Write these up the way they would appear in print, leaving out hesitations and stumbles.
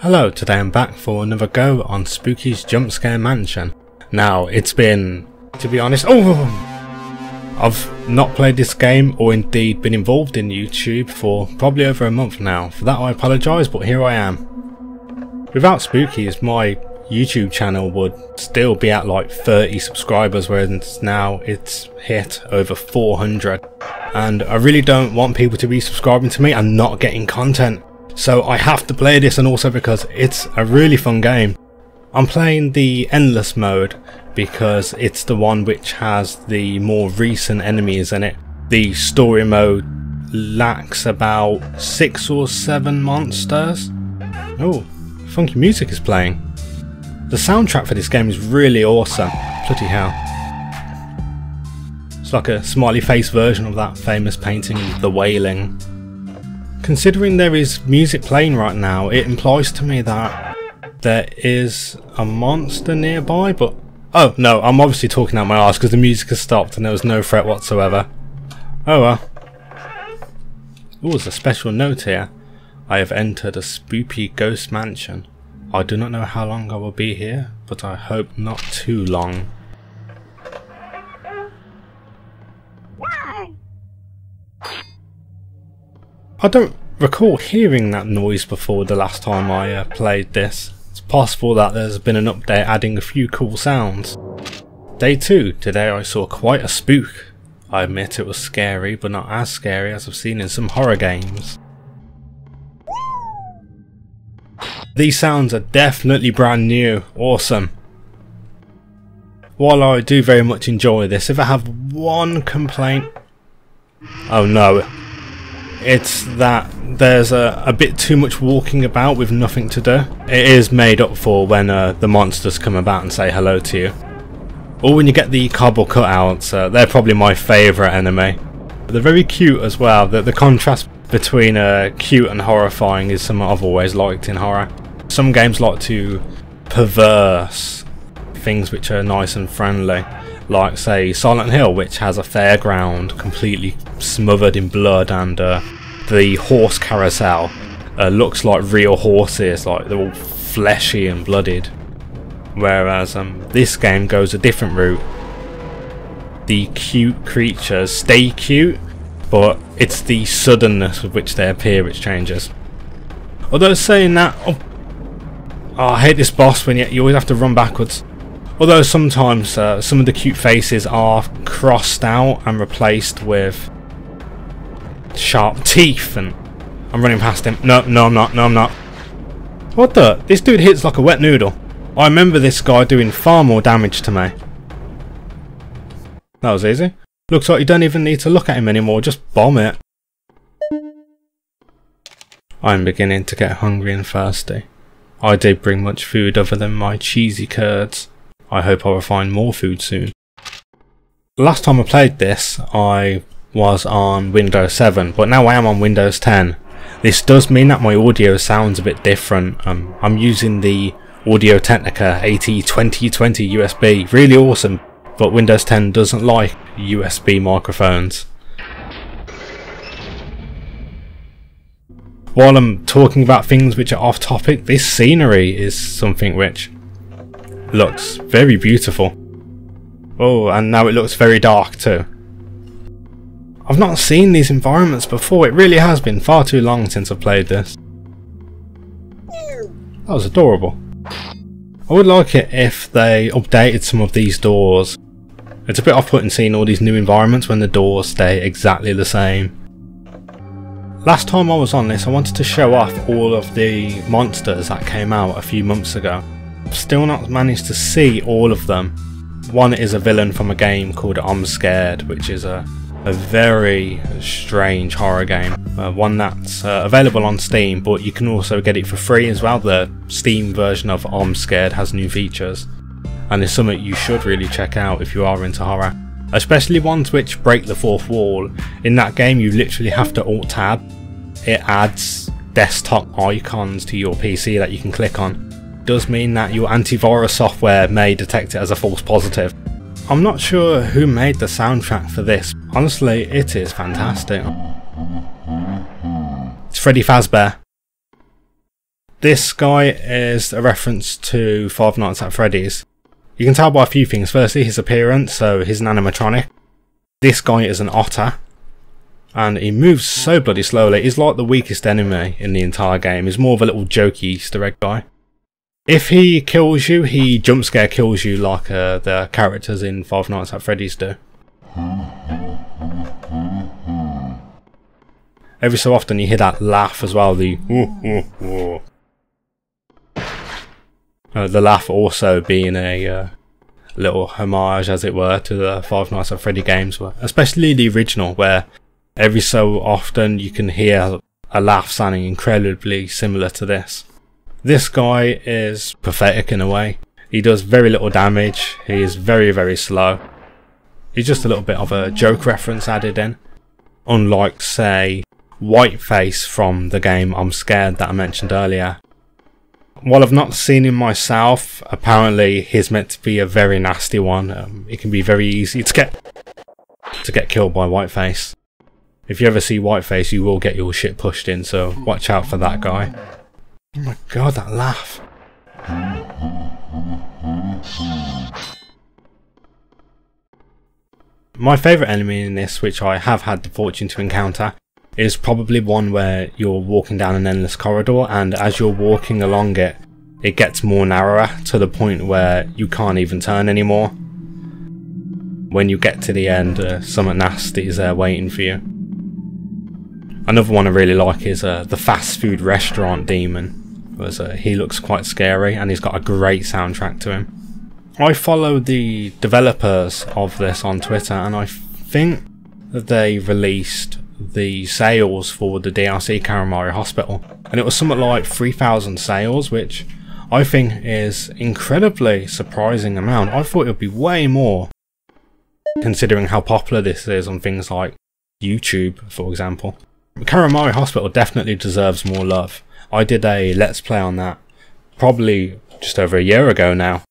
Hello, today I'm back for another go on Spooky's Jump Scare Mansion. Now, it's been, to be honest, I've not played this game or indeed been involved in YouTube for probably over a month now. For that I apologise, but here I am. Without Spooky's, my YouTube channel would still be at like 30 subscribers, whereas now it's hit over 400. And I really don't want people to be subscribing to me and not getting content. So I have to play this, and also because it's a really fun game. I'm playing the endless mode because it's the one which has the more recent enemies in it. The story mode lacks about 6 or 7 monsters. Oh, funky music is playing. The soundtrack for this game is really awesome. Bloody hell. It's like a smiley face version of that famous painting, The Wailing. Considering there is music playing right now, it implies to me that there is a monster nearby, but oh no, I'm obviously talking out my arse because the music has stopped and there was no threat whatsoever. Oh well. Oh, there's a special note here. I have entered a spooky ghost mansion. I do not know how long I will be here, but I hope not too long. I don't recall hearing that noise before the last time I played this. It's possible that there's been an update adding a few cool sounds. Day 2, today I saw quite a spook. I admit it was scary, but not as scary as I've seen in some horror games. These sounds are definitely brand new. Awesome. While I do very much enjoy this, if I have one complaint... oh no. It's that there's a bit too much walking about with nothing to do. It is made up for when the monsters come about and say hello to you. Or when you get the cardboard cutouts, they're probably my favourite enemy. They're very cute as well. The contrast between cute and horrifying is something I've always liked in horror. Some games like to perverse things which are nice and friendly. Like say Silent Hill, which has a fairground completely smothered in blood, and the horse carousel looks like real horses, like they're all fleshy and bloodied. Whereas this game goes a different route. The cute creatures stay cute, but it's the suddenness with which they appear which changes. Although saying that, oh, I hate this boss when you always have to run backwards. Although sometimes some of the cute faces are crossed out and replaced with sharp teeth, and I'm running past him. No, I'm not. What the? This dude hits like a wet noodle. I remember this guy doing far more damage to me. That was easy. Looks like you don't even need to look at him anymore, just bomb it. I'm beginning to get hungry and thirsty. I did bring much food other than my cheesy curds. I hope I will find more food soon. Last time I played this, I was on Windows 7, but now I am on Windows 10. This does mean that my audio sounds a bit different. I'm using the Audio-Technica AT2020 USB, really awesome, but Windows 10 doesn't like USB microphones. While I'm talking about things which are off topic, this scenery is something which looks very beautiful. Oh, and now it looks very dark too. I've not seen these environments before. It really has been far too long since I've played this. That was adorable. I would like it if they updated some of these doors. It's a bit off-putting seeing all these new environments when the doors stay exactly the same. Last time I was on this, I wanted to show off all of the monsters that came out a few months ago. I've still not managed to see all of them. One is a villain from a game called I'm Scared, which is a very strange horror game. One that's available on Steam, but you can also get it for free as well. The Steam version of I'm Scared has new features, and it's something you should really check out if you are into horror. Especially ones which break the fourth wall. In that game you literally have to alt-tab. It adds desktop icons to your PC that you can click on. Does mean that your antivirus software may detect it as a false positive. I'm not sure who made the soundtrack for this. Honestly, it is fantastic. It's Freddy Fazbear. This guy is a reference to Five Nights at Freddy's. You can tell by a few things. Firstly, his appearance, so he's an animatronic. This guy is an otter, and he moves so bloody slowly. He's like the weakest enemy in the entire game. He's more of a little jokey Easter egg guy. If he kills you, he jump scare kills you like the characters in Five Nights at Freddy's do. Every so often you hear that laugh as well, the laugh also being a little homage, as it were, to the Five Nights at Freddy games, especially the original, where every so often you can hear a laugh sounding incredibly similar to this. This guy is pathetic in a way. He does very little damage, he is very, very slow. He's just a little bit of a joke reference added in. Unlike, say, Whiteface from the game I'm Scared that I mentioned earlier. While I've not seen him myself, apparently he's meant to be a very nasty one. It can be very easy to get killed by Whiteface. If you ever see Whiteface, you will get your shit pushed in, so watch out for that guy. Oh my god, that laugh. My favourite enemy in this, which I have had the fortune to encounter, is probably one where you're walking down an endless corridor, and as you're walking along it, it gets more narrower to the point where you can't even turn anymore. When you get to the end, something nasty is there waiting for you. Another one I really like is the fast food restaurant demon, because he looks quite scary and he's got a great soundtrack to him. I follow the developers of this on Twitter, and I think that they released the sales for the DLC Karamari Hospital, and it was something like 3,000 sales, which I think is incredibly surprising amount. I thought it would be way more, considering how popular this is on things like YouTube, for example. Karamari Hospital definitely deserves more love. I did a Let's Play on that probably just over a year ago now.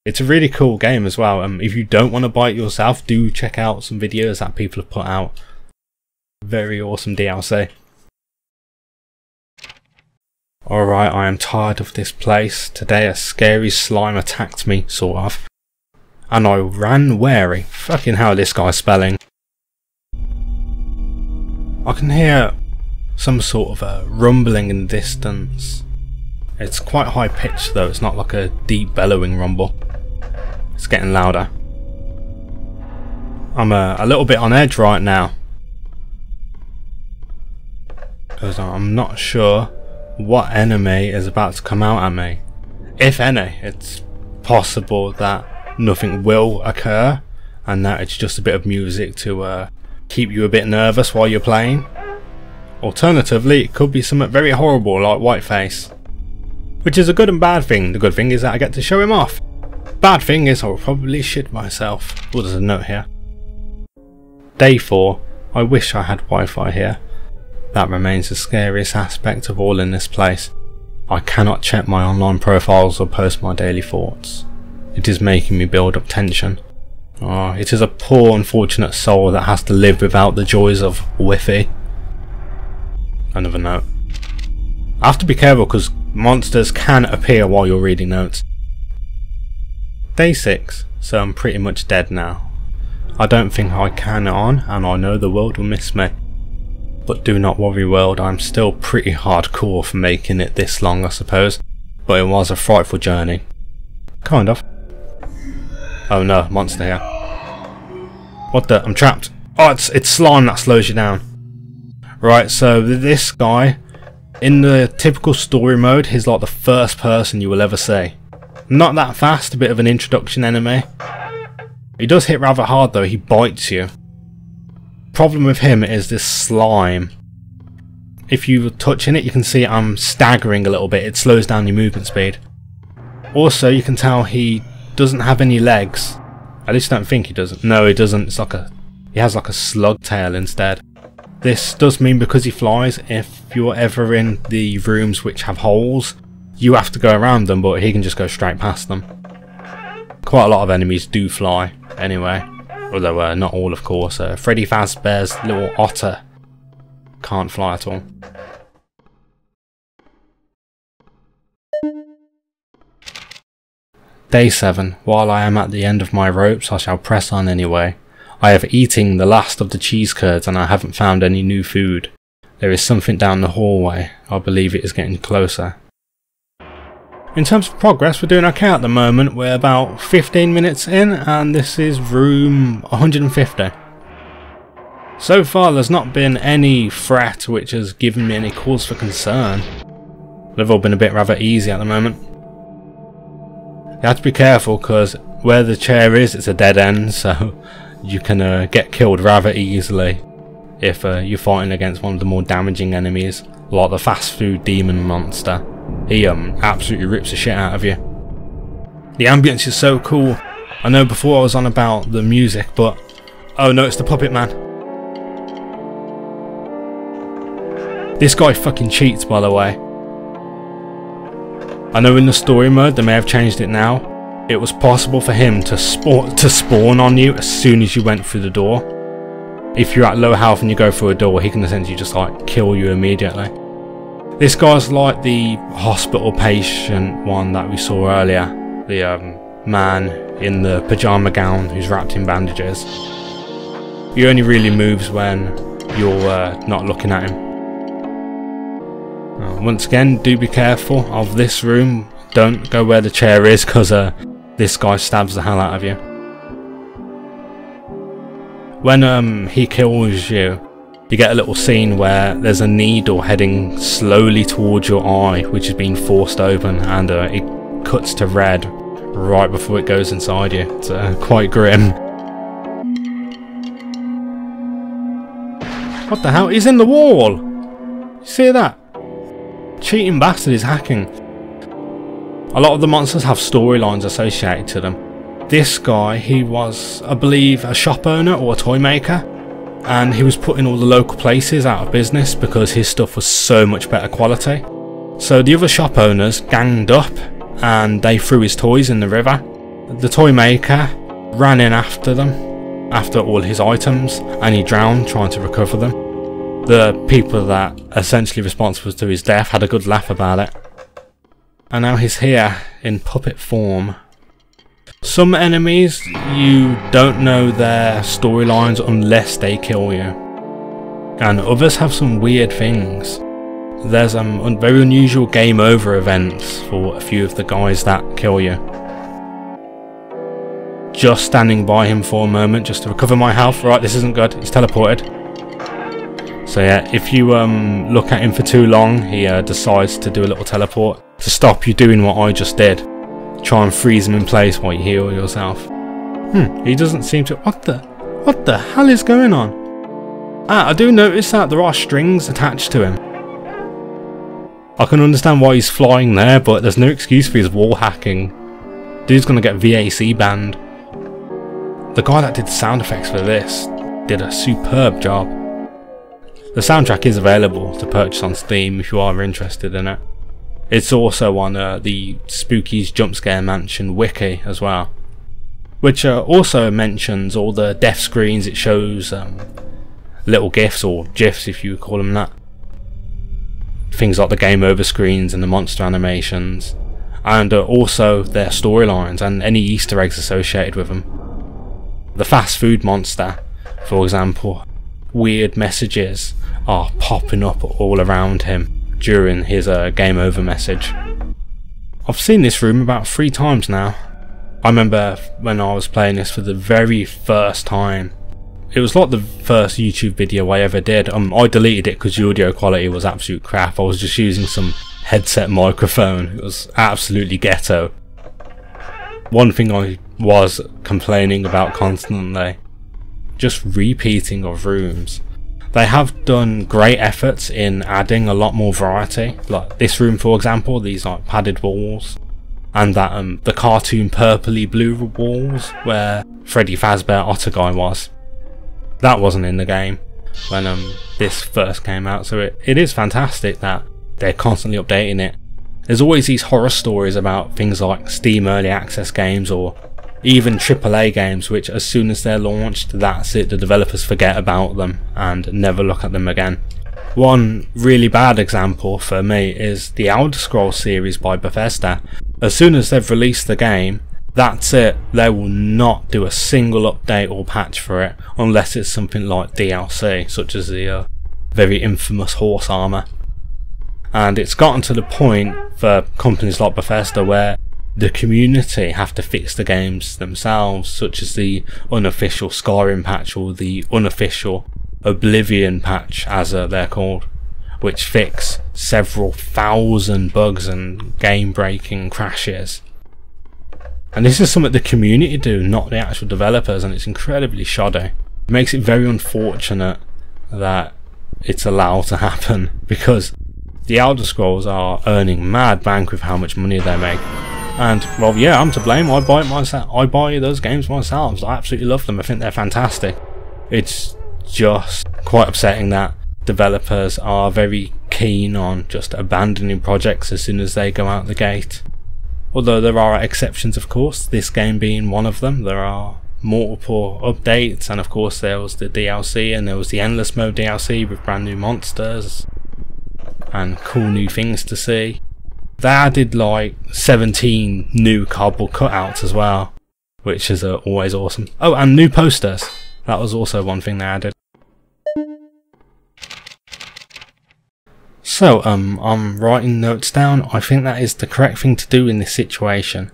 It's a really cool game as well. If you don't want to buy it yourself, do check out some videos that people have put out. Very awesome DLC. Alright, I am tired of this place. Today a scary slime attacked me, sort of. And I ran wary. Fucking hell, this guy's spelling. I can hear some sort of a rumbling in the distance. It's quite high pitched though, it's not like a deep bellowing rumble. It's getting louder. I'm a little bit on edge right now, because I'm not sure what enemy is about to come out at me. If any, it's possible that nothing will occur and that it's just a bit of music to keep you a bit nervous while you're playing. Alternatively, it could be something very horrible like Whiteface, which is a good and bad thing. The good thing is that I get to show him off. Bad thing is I'll probably shit myself. Oh, there's a note here. Day 4. I wish I had Wi-Fi here. That remains the scariest aspect of all in this place. I cannot check my online profiles or post my daily thoughts. It is making me build up tension. Oh, it is a poor unfortunate soul that has to live without the joys of Wi-Fi. Another note. I have to be careful because monsters can appear while you're reading notes. Day 6, so I'm pretty much dead now. I don't think I can on, and I know the world will miss me. But do not worry world, I'm still pretty hardcore for making it this long I suppose, but it was a frightful journey. Kind of. Oh no, monster here. What the? I'm trapped. Oh, it's slime that slows you down. Right, so this guy, in the typical story mode, he's like the first person you will ever see. Not that fast, a bit of an introduction enemy. He does hit rather hard though, he bites you. Problem with him is this slime. If you're touching it, you can see I'm staggering a little bit, it slows down your movement speed. Also, you can tell he doesn't have any legs. At least I don't think he doesn't. No, he doesn't. It's like he has like a slug tail instead. This does mean because he flies, if you're ever in the rooms which have holes, you have to go around them, but he can just go straight past them. Quite a lot of enemies do fly, anyway. Although not all, of course. Freddy Fazbear's little otter can't fly at all. Day 7. While I am at the end of my ropes, I shall press on anyway. I have eaten the last of the cheese curds and I haven't found any new food. There is something down the hallway. I believe it is getting closer. In terms of progress, we're doing okay at the moment. We're about 15 minutes in and this is room 150. So far there's not been any threat which has given me any cause for concern. They've all been a bit rather easy at the moment. You have to be careful because where the chair is, it's a dead end, so you can get killed rather easily if you're fighting against one of the more damaging enemies, like the fast food demon monster. He absolutely rips the shit out of you. The ambience is so cool. I know before I was on about the music, but oh no, it's the puppet man. This guy fucking cheats, by the way. I know in the story mode they may have changed it now. It was possible for him to spawn on you as soon as you went through the door. If you're at low health and you go through a door, he can essentially just like kill you immediately. This guy's like the hospital patient one that we saw earlier. The man in the pyjama gown who's wrapped in bandages. He only really moves when you're not looking at him. Once again, do be careful of this room. Don't go where the chair is because this guy stabs the hell out of you. When he kills you, you get a little scene where there's a needle heading slowly towards your eye which is being forced open, and it cuts to red right before it goes inside you. It's quite grim. What the hell? He's in the wall! You see that? Cheating bastard is hacking. A lot of the monsters have storylines associated to them. This guy, he was, I believe, a shop owner or a toy maker, and he was putting all the local places out of business because his stuff was so much better quality. So the other shop owners ganged up and they threw his toys in the river. The toy maker ran in after them, after all his items, and he drowned trying to recover them. The people that essentially responsible to his death had a good laugh about it. And now he's here in puppet form. Some enemies, you don't know their storylines unless they kill you. And others have some weird things. There's very unusual game over events for a few of the guys that kill you. Just standing by him for a moment just to recover my health. Right, this isn't good. He's teleported. So yeah, if you look at him for too long, he decides to do a little teleport to stop you doing what I just did. Try and freeze him in place while you heal yourself. He doesn't seem to... What the hell is going on? I do notice that there are strings attached to him. I can understand why he's flying there, but there's no excuse for his wall hacking. Dude's gonna get VAC banned. The guy that did the sound effects for this did a superb job. The soundtrack is available to purchase on Steam if you are interested in it. It's also on the Spooky's Jumpscare Mansion wiki as well, which also mentions all the death screens. It shows little GIFs, or GIFs if you call them that. Things like the game over screens and the monster animations, and also their storylines and any Easter eggs associated with them. The fast food monster, for example, weird messages are popping up all around him during his game over message. I've seen this room about 3 times now. I remember when I was playing this for the very first time. It was like the first YouTube video I ever did. I deleted it because the audio quality was absolute crap. I was just using some headset microphone. It was absolutely ghetto. One thing I was complaining about constantly, just repeating of rooms. They have done great efforts in adding a lot more variety, like this room for example, these like padded walls, and that the cartoon purpley blue walls where Freddy Fazbear Otter guy was. That wasn't in the game when this first came out, so it is fantastic that they're constantly updating it. There's always these horror stories about things like Steam Early Access games or even AAA games which as soon as they're launched, that's it, the developers forget about them and never look at them again. One really bad example for me is the Elder Scrolls series by Bethesda. As soon as they've released the game, that's it. They will not do a single update or patch for it unless it's something like DLC, such as the very infamous horse armour. And it's gotten to the point for companies like Bethesda where the community have to fix the games themselves, such as the unofficial Skyrim patch or the unofficial Oblivion patch, as they're called, which fix several thousand bugs and game-breaking crashes. And this is something the community do, not the actual developers, and it's incredibly shoddy. It makes it very unfortunate that it's allowed to happen, because the Elder Scrolls are earning mad bank with how much money they make. And, well, yeah, I'm to blame. I buy it myself. I buy those games myself. I absolutely love them. I think they're fantastic. It's just quite upsetting that developers are very keen on just abandoning projects as soon as they go out the gate. Although there are exceptions, of course, this game being one of them. There are multiple updates, and of course there was the DLC, and there was the Endless Mode DLC with brand new monsters and cool new things to see. They added like 17 new cardboard cutouts as well, which is always awesome. Oh, and new posters. That was also one thing they added. So, I'm writing notes down. I think that is the correct thing to do in this situation.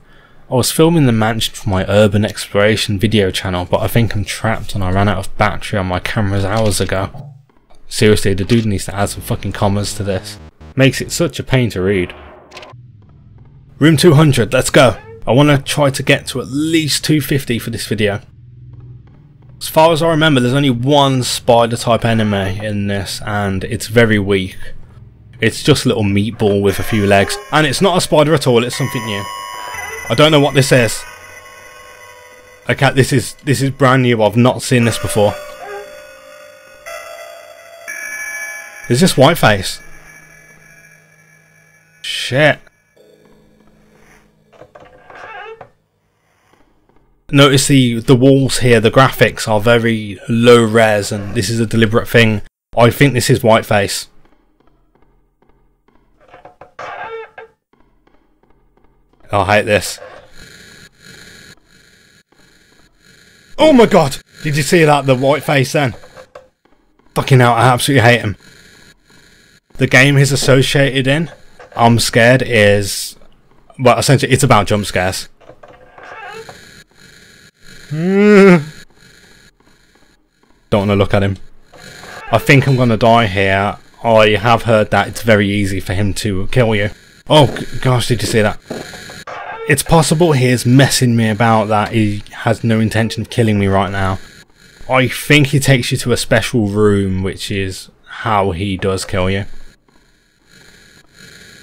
I was filming the mansion for my urban exploration video channel, but I think I'm trapped and I ran out of battery on my cameras hours ago. Seriously, the dude needs to add some fucking commas to this. Makes it such a pain to read. Room 200, let's go. I want to try to get to at least 250 for this video. As far as I remember, there's only one spider type enemy in this, and it's very weak. It's just a little meatball with a few legs, and it's not a spider at all, it's something new. I don't know what this is. Okay, this is brand new. I've not seen this before. Is this Whiteface? Shit. Notice the walls here, the graphics are very low res, and this is a deliberate thing. I think this is Whiteface. I hate this. Oh my god! Did you see that? The Whiteface then? Fucking hell, I absolutely hate him. The game he's associated in, I'm scared, is... well, essentially it's about jump scares. Don't want to look at him. I think I'm going to die here. I have heard that it's very easy for him to kill you. Oh gosh, did you see that? It's possible he is messing me about, that he has no intention of killing me right now. I think he takes you to a special room, which is how he does kill you.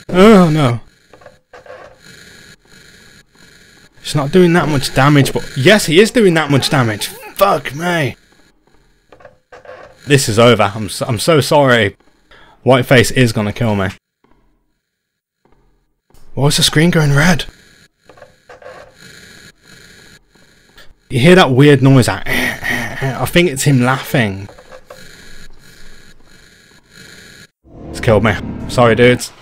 Oh no. He's not doing that much damage, but yes, he is doing that much damage. Fuck me. This is over. I'm so sorry. Whiteface is gonna kill me. Why is the screen going red? You hear that weird noise? I think it's him laughing. It's killed me. Sorry, dudes.